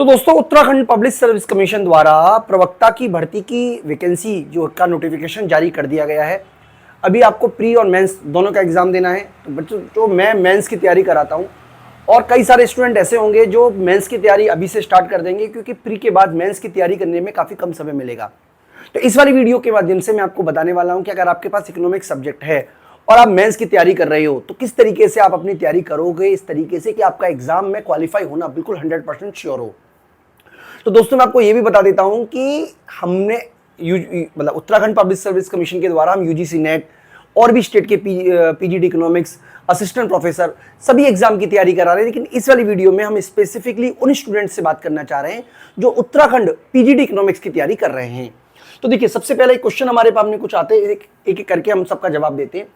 तो दोस्तों Uttarakhand public service commission द्वारा प्रवक्ता की भर्ती की वैकेंसी जो का नोटिफिकेशन जारी कर दिया गया है। अभी आपको प्री और मेंस दोनों का एग्जाम देना है। तो बच्चों जो मैं मेंस की तैयारी कराता हूं और कई सारे स्टूडेंट ऐसे होंगे जो मेंस की तैयारी अभी से स्टार्ट कर देंगे, क्योंकि प्री के बाद मेंस की तैयारी करने में काफ़ी कम समय मिलेगा। तो इस वाली वीडियो के माध्यम से मैं आपको बताने वाला हूँ कि अगर आपके पास इकोनॉमिक्स सब्जेक्ट है और आप मेंस की तैयारी कर रहे हो तो किस तरीके से आप अपनी तैयारी करोगे, इस तरीके से कि आपका एग्जाम में क्वालिफाई होना बिल्कुल 100% श्योर हो। तो दोस्तों मैं आपको ये भी बता देता हूं कि हमने मतलब उत्तराखंड पब्लिक सर्विस कमीशन के द्वारा हम यूजीसी नेट और भी स्टेट के पीजीडी इकोनॉमिक्स, असिस्टेंट प्रोफेसर सभी एग्जाम की तैयारी करा रहे हैं। लेकिन इस वाली वीडियो में हम स्पेसिफिकली उन स्टूडेंट्स से बात करना चाह रहे हैं जो उत्तराखंड पीजीडी इकोनॉमिक्स की तैयारी कर रहे हैं। तो देखिए, सबसे पहला एक क्वेश्चन हमारे सामने कुछ आते हैं, एक एक करके हम सबका जवाब देते हैं।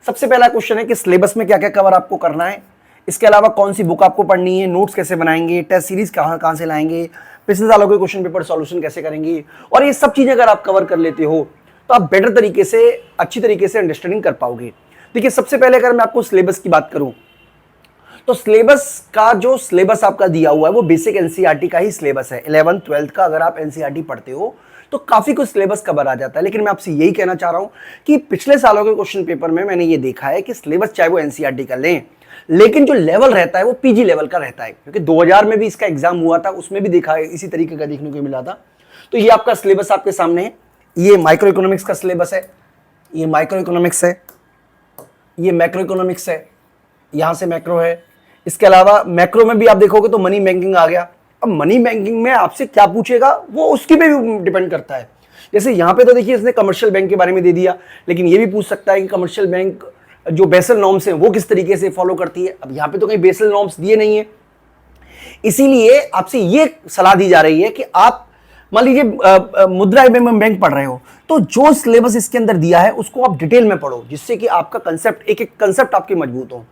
सबसे पहला क्वेश्चन है कि सिलेबस में क्या क्या कवर आपको करना है, इसके अलावा कौन सी बुक आपको पढ़नी है, नोट्स कैसे बनाएंगे, टेस्ट सीरीज कहाँ से लाएंगे, पिछले सालों के क्वेश्चन पेपर सॉल्यूशन कैसे करेंगे। और ये सब चीजें अगर आप कवर कर लेते हो तो आप बेटर तरीके से, अच्छी तरीके से अंडरस्टैंडिंग कर पाओगे। देखिए, सबसे पहले अगर मैं आपको सिलेबस की बात करूं तो सिलेबस का जो सिलेबस आपका दिया हुआ है वो बेसिक एनसीईआरटी का ही सिलेबस है। 11th 12th का अगर आप एनसीईआरटी पढ़ते हो तो काफी कुछ सिलेबस कवर आ जाता है। लेकिन मैं आपसे यही कहना चाह रहा हूं कि पिछले सालों के क्वेश्चन पेपर में मैंने ये देखा है कि सिलेबस चाहे वो एनसीईआरटी का लें, लेकिन जो लेवल रहता है वो पीजी लेवल का रहता है। क्योंकि 2000 में भी इसका एग्जाम हुआ था, उसमें भी देखा है, इसी तरीके का देखने को मिला था। तो ये आपका सिलेबस आपके सामने है। ये माइक्रो इकोनॉमिक्स का सिलेबस है, ये माइक्रो इकोनॉमिक्स है, ये मैक्रो इकोनॉमिक्स है, यहां से मैक्रो है। इसके अलावा मैक्रो में भी आप देखोगे तो मनी बैंकिंग आ गया। अब मनी बैंकिंग में आपसे क्या पूछेगा वो उसकी पे भी डिपेंड करता है। जैसे यहाँ पे तो देखिए इसने कमर्शियल बैंक के बारे में दे दिया, लेकिन ये भी पूछ सकता है कि कमर्शियल बैंक जो बेसल नॉर्म्स हैं वो किस तरीके से फॉलो करती है। अब यहाँ पे तो कहीं बेसल नॉर्म्स दिए नहीं है, इसीलिए आपसे ये सलाह दी जा रही है कि आप मान लीजिए मुद्रा एवं बैंक पढ़ रहे हो तो जो सिलेबस इसके अंदर दिया है उसको आप डिटेल में पढ़ो, जिससे कि आपका कंसेप्ट, एक एक कंसेप्ट आपके मजबूत हो।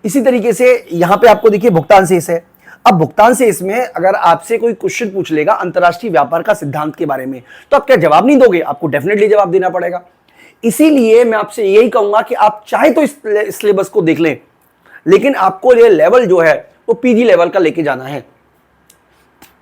इसी तरीके से यहाँ पे आपको देखिए भुगतान शेष है। अब भुगतान शेष में अगर आपसे कोई क्वेश्चन पूछ लेगा अंतर्राष्ट्रीय व्यापार का सिद्धांत के बारे में तो आप क्या जवाब नहीं दोगे? आपको डेफिनेटली जवाब देना पड़ेगा। इसीलिए मैं आपसे यही कहूंगा कि आप चाहे तो इस सिलेबस को देख लें, लेकिन आपको ये लेवल जो है वो पीजी लेवल का लेके जाना है।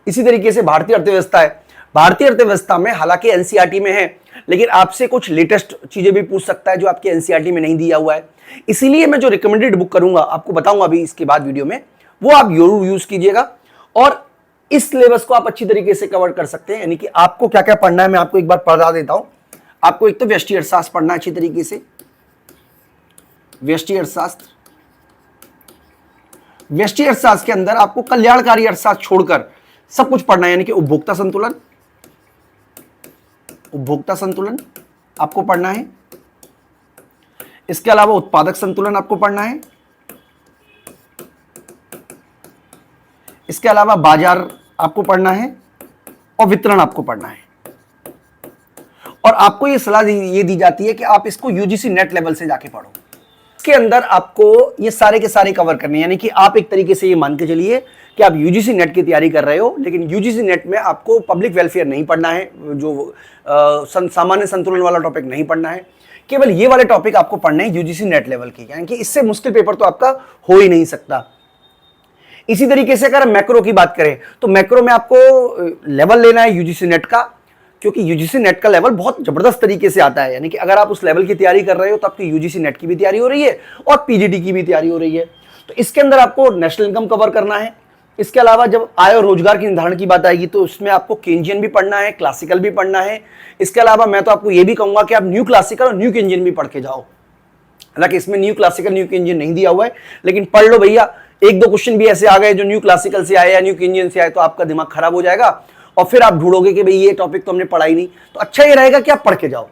इसी तरीके से भारतीय अर्थव्यवस्था है। भारतीय अर्थव्यवस्था में हालांकि एनसीईआरटी में है, लेकिन आपसे कुछ लेटेस्ट चीजें भी पूछ सकता है जो आपके एनसीईआरटी में नहीं दिया हुआ है। इसीलिए मैं जो रिकमेंडेड बुक करूंगा, आपको बताऊंगा अभी इसके बाद वीडियो में, वो आप जरूर यूज कीजिएगा और इस सिलेबस को आप अच्छी तरीके से कवर कर सकते हैं। यानी कि आपको क्या क्या पढ़ना है मैं आपको एक बार पढ़ा देता हूं। आपको एक तो व्यष्टि अर्थशास्त्र पढ़ना है अच्छी तरीके से, व्यष्टि अर्थशास्त्र। व्यष्टि अर्थशास्त्र के अंदर आपको कल्याणकारी अर्थशास्त्र छोड़कर सब कुछ पढ़ना है। यानी कि उपभोक्ता संतुलन, उपभोक्ता संतुलन आपको पढ़ना है। इसके अलावा उत्पादक संतुलन आपको पढ़ना है। इसके अलावा बाजार आपको पढ़ना है और वितरण आपको पढ़ना है। और आपको यह सलाह ये दी जाती है कि आप इसको यूजीसी नेट लेवल से जाके पढ़ो। इसके अंदर आपको ये सारे के सारे कवर करने, यानी कि आप एक तरीके से ये मान के चलिए कि आप यूजीसी नेट की तैयारी कर रहे हो, लेकिन यूजीसी नेट में आपको पब्लिक वेलफेयर नहीं पढ़ना है, जो सामान्य संतुलन वाला टॉपिक नहीं पढ़ना है। केवल ये वाले टॉपिक आपको पढ़ने हैं यूजीसी नेट लेवल के, यानी कि इससे मुश्किल पेपर तो आपका हो ही नहीं सकता। इसी तरीके से अगर मैक्रो की बात करें तो मैक्रो में आपको लेवल लेना है यूजीसी नेट का, क्योंकि यूजीसी नेट का लेवल बहुत जबरदस्त तरीके से आता है। यानी कि अगर आप उस लेवल की तैयारी कर रहे हो तो आपकी यूजीसी नेट की भी तैयारी हो रही है और पीजीडी की भी तैयारी हो रही है। तो इसके अंदर आपको नेशनल इनकम कवर करना है। इसके अलावा जब आय और रोजगार की निर्धारण की बात आएगी तो उसमें आपको केंजियन भी पढ़ना है, क्लासिकल भी पढ़ना है। इसके अलावा मैं तो आपको यह भी कहूंगा कि आप न्यू क्लासिकल और न्यू केंजियन भी पढ़ के जाओ। हालांकि इसमें न्यू क्लासिकल न्यू केंजियन नहीं दिया हुआ है, लेकिन पढ़ लो भैया। एक दो क्वेश्चन भी ऐसे आ गए जो न्यू क्लासिकल से आए या न्यू केंजियन से आए तो आपका दिमाग खराब हो जाएगा और फिर आप ढूंढोगे कि भाई ये टॉपिक तो हमने पढ़ा ही नहीं। तो अच्छा ये रहेगा कि आप पढ़ के जाओ।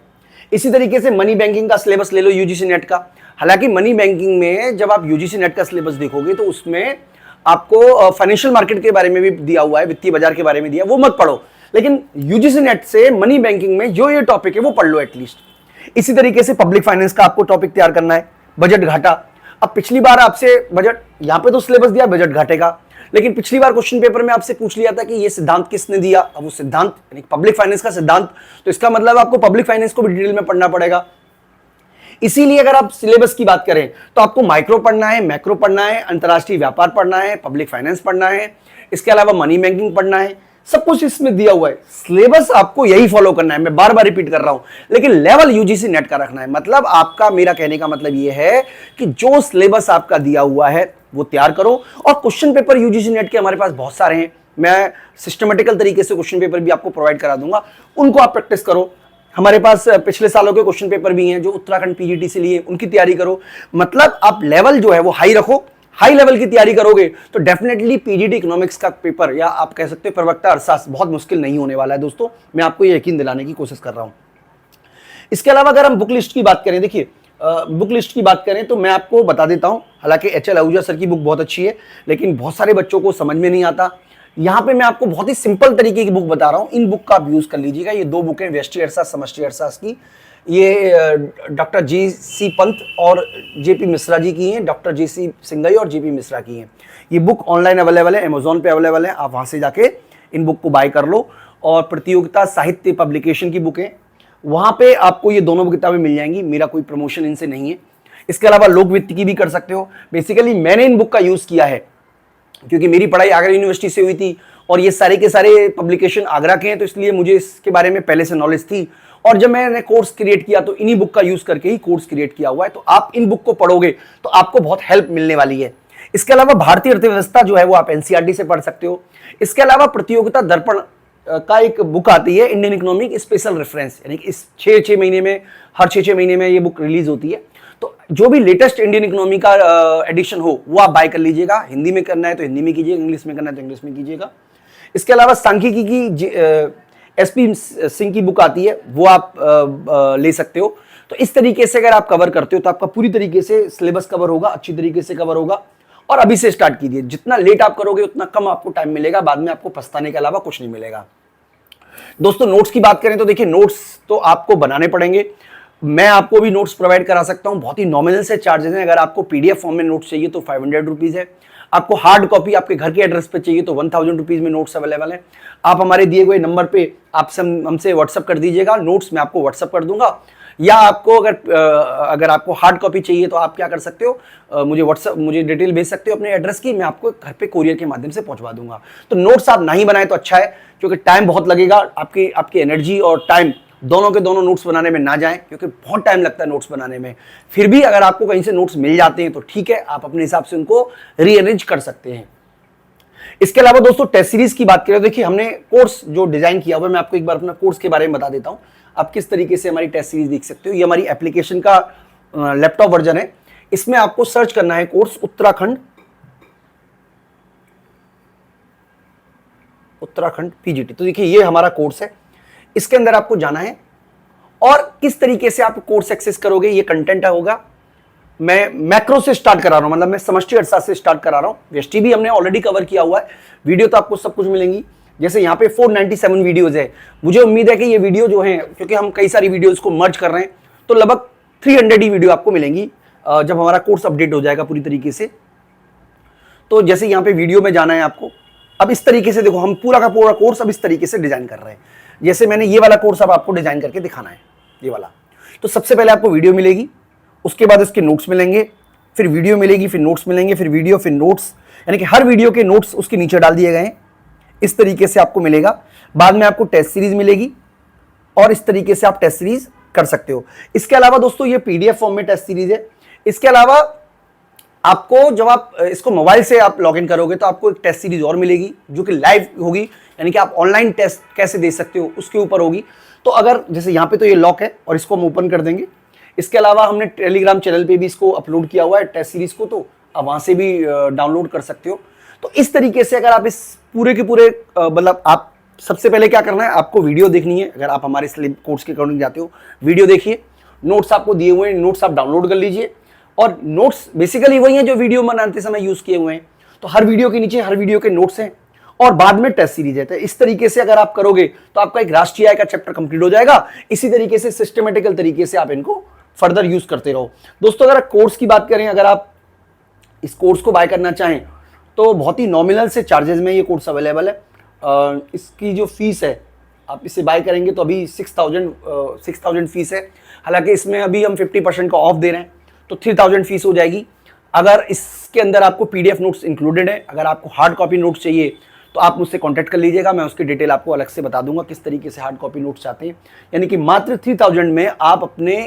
इसी तरीके से मनी बैंकिंग का सिलेबस ले लो यूजीसी नेट का। हालांकि मनी बैंकिंग में जब आप यूजीसी नेट का सिलेबस देखोगे तो उसमें आपको फाइनेंशियल मार्केट के बारे में भी दिया हुआ है, वित्तीय बाजार के बारे में दिया, वो मत पढ़ो। लेकिन यूजीसी नेट से मनी बैंकिंग में जो ये टॉपिक है वो पढ़ लो एटलीस्ट। इसी तरीके से पब्लिक फाइनेंस का आपको टॉपिक तैयार करना है, बजट घाटा। अब पिछली बार आपसे बजट, यहां पे तो सिलेबस दिया बजट घाटे का, लेकिन पिछली बार क्वेश्चन पेपर में आपसे पूछ लिया था कि ये सिद्धांत किसने दिया। अब वो सिद्धांत यानी पब्लिक फाइनेंस का सिद्धांत, तो इसका मतलब आपको पब्लिक फाइनेंस को भी डिटेल में पढ़ना पड़ेगा। इसीलिए अगर आप सिलेबस की बात करें तो आपको माइक्रो पढ़ना है, मैक्रो पढ़ना है, अंतर्राष्ट्रीय व्यापार पढ़ना है, पब्लिक फाइनेंस पढ़ना है, इसके अलावा मनी बैंकिंग पढ़ना है, सब कुछ इसमें दिया हुआ है। सिलेबस आपको यही फॉलो करना है, मैं बार बार रिपीट कर रहा हूं, लेकिन लेवल यूजीसी नेट का रखना है। मतलब आपका, मेरा कहने का मतलब यह है कि जो सिलेबस आपका दिया हुआ है वो तैयार करो, और क्वेश्चन पेपर यूजीसी नेट के हमारे पास बहुत सारे हैं, मैं सिस्टमेटिकल तरीके से क्वेश्चन पेपर भी आपको प्रोवाइड करा दूंगा, उनको आप प्रैक्टिस करो। हमारे पास पिछले सालों के क्वेश्चन पेपर भी हैं जो उत्तराखंड पीजीटी से लिए, उनकी तैयारी करो। मतलब आप लेवल जो है वो हाई रखो, हाई लेवल की तैयारी करोगे तो डेफिनेटली पीजीटी इकोनॉमिक्स का पेपर, या आप कह सकते हो प्रवक्ता अर्थशास्त्र, बहुत मुश्किल नहीं होने वाला है दोस्तों, मैं आपको ये यकीन दिलाने की कोशिश कर रहा हूं। इसके अलावा अगर हम बुक लिस्ट की बात करें, देखिए बुक लिस्ट की बात करें तो मैं आपको बता देता हूं, हालांकि एचएल आहूजा सर की बुक बहुत अच्छी है, लेकिन बहुत सारे बच्चों को समझ में नहीं आता। यहां पे मैं आपको बहुत ही सिंपल तरीके की बुक बता रहा हूं, इन बुक का आप यूज कर लीजिएगा। ये दो बुकें व्यष्टि अर्थशास्त्र समष्टि अर्थशास्त्र की, ये डॉक्टर जी.सी. पंत और जेपी मिश्रा जी की हैं, डॉक्टर जी.सी. सिंघई और जेपी मिश्रा की हैं। ये बुक ऑनलाइन अवेलेबल है, अमेजोन पे अवेलेबल है, आप वहां से जाके इन बुक को बाय कर लो। और प्रतियोगिता साहित्य पब्लिकेशन की बुकें, वहां पे आपको ये दोनों किताबें मिल जाएंगी, मेरा कोई प्रमोशन इनसे नहीं है। इसके अलावा लोक वित्त की भी कर सकते हो। बेसिकली मैंने इन बुक का यूज किया है क्योंकि मेरी पढ़ाई आगरा यूनिवर्सिटी से हुई थी, और ये सारे के सारे पब्लिकेशन आगरा के हैं, तो इसलिए मुझे इसके बारे में पहले से नॉलेज थी। और जब मैंने कोर्स क्रिएट किया तो इन्हीं बुक का यूज करके ही कोर्स क्रिएट किया हुआ है। तो आप इन बुक को पढ़ोगे तो आपको बहुत हेल्प मिलने वाली है। इसके अलावा भारतीय अर्थव्यवस्था जो है वो आप एनसीईआरटी से पढ़ सकते हो। इसके अलावा प्रतियोगिता दर्पण का एक बुक आती है, इंडियन इकोनॉमिक स्पेशल रेफरेंस, यानी कि इस 6 महीने में, हर 6 महीने में ये बुक रिलीज होती है। तो जो भी लेटेस्ट इंडियन इकोनॉमी का एडिशन हो वो आप बाय कर लीजिएगा। हिंदी में करना है तो हिंदी में कीजिएगा, इंग्लिश में करना है तो इंग्लिश में कीजिएगा। इसके अलावा सांख्यिकी की एसपी सिंह की बुक आती है, वो आप ले सकते हो। तो इस तरीके से अगर आप कवर करते हो तो आपका पूरी तरीके से सिलेबस कवर होगा, अच्छी तरीके से कवर होगा। और अभी से स्टार्ट कीजिए, जितना लेट आप करोगे उतना कम आपको टाइम मिलेगा, बाद में आपको पछताने के अलावा कुछ नहीं मिलेगा। दोस्तों नोट्स की बात करें तो देखिए, नोट्स तो आपको बनाने पड़ेंगे। मैं आपको भी नोट्स प्रोवाइड करा सकता हूं, बहुत ही नॉमिनल से चार्जेस हैं। अगर आपको पीडीएफ फॉर्म में नोट्स चाहिए तो 500 रुपीज है। आपको हार्ड कॉपी आपके घर के एड्रेस पे चाहिए तो 1000 रुपीज में नोट्स अवेलेबल है। आप हमारे दिए हुए नंबर पे आपसे हमसे व्हाट्सअप कर दीजिएगा, नोट्स मैं आपको व्हाट्सअप कर दूंगा। या आपको अगर आपको हार्ड कॉपी चाहिए तो आप क्या कर सकते हो, मुझे डिटेल भेज सकते हो अपने एड्रेस की, मैं आपको घर पे कोरियर के माध्यम से पहुंचवा दूंगा। तो नोट्स आप नहीं बनाए तो अच्छा है, क्योंकि टाइम बहुत लगेगा, आपकी एनर्जी और टाइम दोनों के दोनों नोट्स बनाने में ना जाएं, क्योंकि बहुत टाइम लगता है नोट्स बनाने में। फिर भी अगर आपको कहीं से नोट्स मिल जाते हैं तो ठीक है, आप अपने हिसाब से उनको रीअरेंज कर सकते हैं। इसके अलावा दोस्तों टेस्ट सीरीज की बात करें, देखिए हमने कोर्स जो डिजाइन किया हुआ है, मैं आपको एक बार अपना कोर्स के बारे में बता देता हूं, आप किस तरीके से हमारी टेस्ट सीरीज देख सकते हो। ये हमारी एप्लीकेशन का लैपटॉप वर्जन है, इसमें आपको सर्च करना है कोर्स उत्तराखंड पीजीटी। तो देखिए ये हमारा कोर्स है, इसके अंदर आपको जाना है और किस तरीके से आप कोर्स एक्सेस करोगे, ये कंटेंट होगा। मैं मैक्रो से स्टार्ट करा रहा हूं, मतलब मैं समष्टि अर्थशास्त्र से स्टार्ट करा रहा हूं। व्यष्टि भी हमने ऑलरेडी कवर किया हुआ है, वीडियो तो आपको सब कुछ मिलेंगी। जैसे यहाँ पे 497 वीडियोज है, मुझे उम्मीद है कि ये वीडियो जो है, क्योंकि हम कई सारी वीडियोज को मर्ज कर रहे हैं, तो लगभग 300 ही वीडियो आपको मिलेंगी जब हमारा कोर्स अपडेट हो जाएगा पूरी तरीके से। तो जैसे यहाँ पे वीडियो में जाना है आपको, अब इस तरीके से देखो, हम पूरा का पूरा कोर्स अब इस तरीके से डिजाइन कर रहे हैं। जैसे मैंने ये वाला कोर्स अब आपको डिजाइन करके दिखाना है, ये वाला। तो सबसे पहले आपको वीडियो मिलेगी, उसके बाद इसके नोट्स मिलेंगे, फिर वीडियो मिलेगी, फिर नोट्स मिलेंगे, फिर वीडियो, फिर नोट्स, यानी कि हर वीडियो के नोट्स उसके नीचे डाल दिए गए हैं। इस तरीके से आपको मिलेगा। बाद में आपको टेस्ट सीरीज मिलेगी और इस तरीके से आप टेस्ट सीरीज कर सकते हो। इसके अलावा दोस्तों ये पीडीएफ फॉर्म में टेस्ट सीरीज है। इसके अलावा आपको जब आप इसको मोबाइल से आप लॉगिन करोगे तो आपको एक टेस्ट सीरीज और मिलेगी, जो कि लाइव होगी, यानी कि आप ऑनलाइन टेस्ट कैसे दे सकते हो उसके ऊपर होगी। तो अगर जैसे यहाँ पे तो ये लॉक है और इसको हम ओपन कर देंगे। इसके अलावा हमने टेलीग्राम चैनल पे भी इसको अपलोड किया हुआ है टेस्ट सीरीज को, तो आप वहां से भी डाउनलोड कर सकते हो। तो इस तरीके से अगर आप इस पूरे के पूरे मतलब आप सबसे पहले क्या करना है, आपको वीडियो देखनी है। अगर आप हमारे कोर्स के अकॉर्डिंग जाते हो, वीडियो देखिए, नोट्स आपको दिए हुए हैं, नोट्स आप डाउनलोड कर लीजिए। और नोट्स बेसिकली वही हैं जो वीडियो बनाते समय यूज किए हुए हैं। तो हर वीडियो के नीचे हर वीडियो के नोट्स हैं और बाद में टेस्ट सीरीज है। तो इस तरीके से अगर आप करोगे तो आपका एक राष्ट्रीय आय का चैप्टर कंप्लीट हो जाएगा। इसी तरीके से सिस्टमेटिकल तरीके से आप इनको फर्दर यूज करते रहो। दोस्तों अगर कोर्स की बात करें, अगर आप इस कोर्स को बाय करना चाहें तो बहुत ही नॉमिनल से चार्जेस में ये कोर्स अवेलेबल है। इसकी जो फीस है आप इसे बाय करेंगे तो अभी 6,000 फीस है। हालांकि इसमें अभी हम 50% का ऑफ दे रहे हैं, तो 3,000 फीस हो जाएगी। अगर इसके अंदर आपको PDF नोट्स इंक्लूडेड है, अगर आपको हार्ड कॉपी नोट्स चाहिए तो आप मुझसे कांटेक्ट कर लीजिएगा, मैं उसकी डिटेल आपको अलग से बता दूंगा किस तरीके से हार्ड कॉपी नोट्स चाहते हैं। यानी कि मात्र 3,000 में आप अपने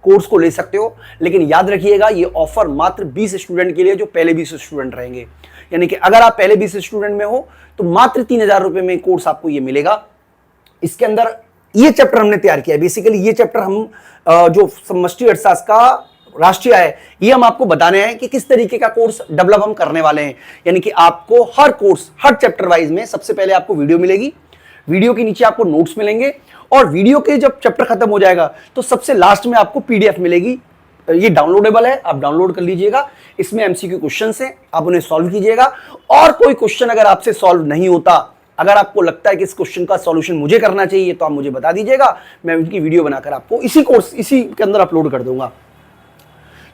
कोर्स को ले सकते हो। लेकिन याद रखिएगा, ये ऑफर मात्र 20 स्टूडेंट के लिए जो पहले 20 स्टूडेंट रहेंगे। यानी कि अगर आप पहले 20 स्टूडेंट में हो तो मात्र 3,000 रुपए में कोर्स आपको ये मिलेगा। इसके अंदर ये चैप्टर हमने तैयार किया है। बेसिकली ये चैप्टर हम जो समष्टि अर्थशास्त्र का राष्ट्रीय है, ये हम आपको बताने हैं कि किस तरीके का कोर्स डेवलप हम करने वाले हैं। यानी कि आपको हर कोर्स, हर चैप्टर वाइज में सबसे पहले आपको वीडियो मिलेगी, वीडियो के नीचे आपको नोट्स मिलेंगे, और वीडियो के जब चैप्टर खत्म हो जाएगा तो सबसे लास्ट में आपको PDF मिलेगी। ये डाउनलोडेबल है, आप डाउनलोड कर लीजिएगा। इसमें MCQ क्वेश्चंस हैं, आप उन्हें सॉल्व कीजिएगा। और कोई क्वेश्चन अगर आपसे सॉल्व नहीं होता, अगर आपको लगता है कि इस क्वेश्चन का सॉल्यूशन मुझे करना चाहिए, तो आप मुझे बता दीजिएगा, मैं उनकी वीडियो बनाकर आपको इसी के अंदर अपलोड कर दूंगा।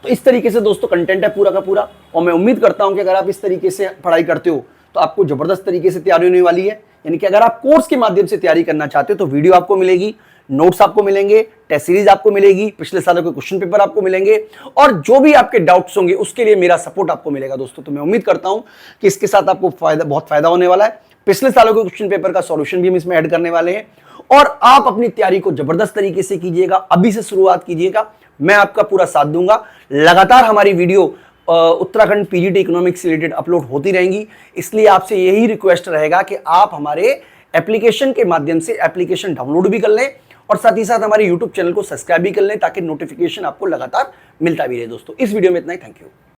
तो इस तरीके से दोस्तों कंटेंट है पूरा का पूरा, और मैं उम्मीद करता हूं कि अगर आप इस तरीके से पढ़ाई करते हो तो आपको जबरदस्त तरीके से तैयारी होने वाली है। यानी कि अगर आप कोर्स के माध्यम से तैयारी करना चाहते हो तो वीडियो आपको मिलेगी, नोट्स आपको मिलेंगे, टेस्ट सीरीज आपको मिलेगी, पिछले सालों के क्वेश्चन पेपर आपको मिलेंगे, और जो भी आपके डाउट्स होंगे उसके लिए मेरा सपोर्ट आपको मिलेगा दोस्तों। तो मैं उम्मीद करता हूं कि इसके साथ आपको बहुत फायदा होने वाला है। पिछले सालों के क्वेश्चन पेपर का सॉल्यूशन भी हम इसमें ऐड करने वाले हैं, और आप अपनी तैयारी को जबरदस्त तरीके से कीजिएगा, अभी से शुरुआत कीजिएगा। मैं आपका पूरा साथ दूंगा। लगातार हमारी वीडियो उत्तराखंड PGT इकोनॉमिक्स से रिलेटेड अपलोड होती रहेंगी, इसलिए आपसे यही रिक्वेस्ट रहेगा कि आप हमारे एप्लीकेशन के माध्यम से एप्लीकेशन डाउनलोड भी कर लें, और साथ ही साथ हमारे YouTube चैनल को सब्सक्राइब भी कर लें, ताकि नोटिफिकेशन आपको लगातार मिलता भी रहे। दोस्तों इस वीडियो में इतना ही, थैंक यू।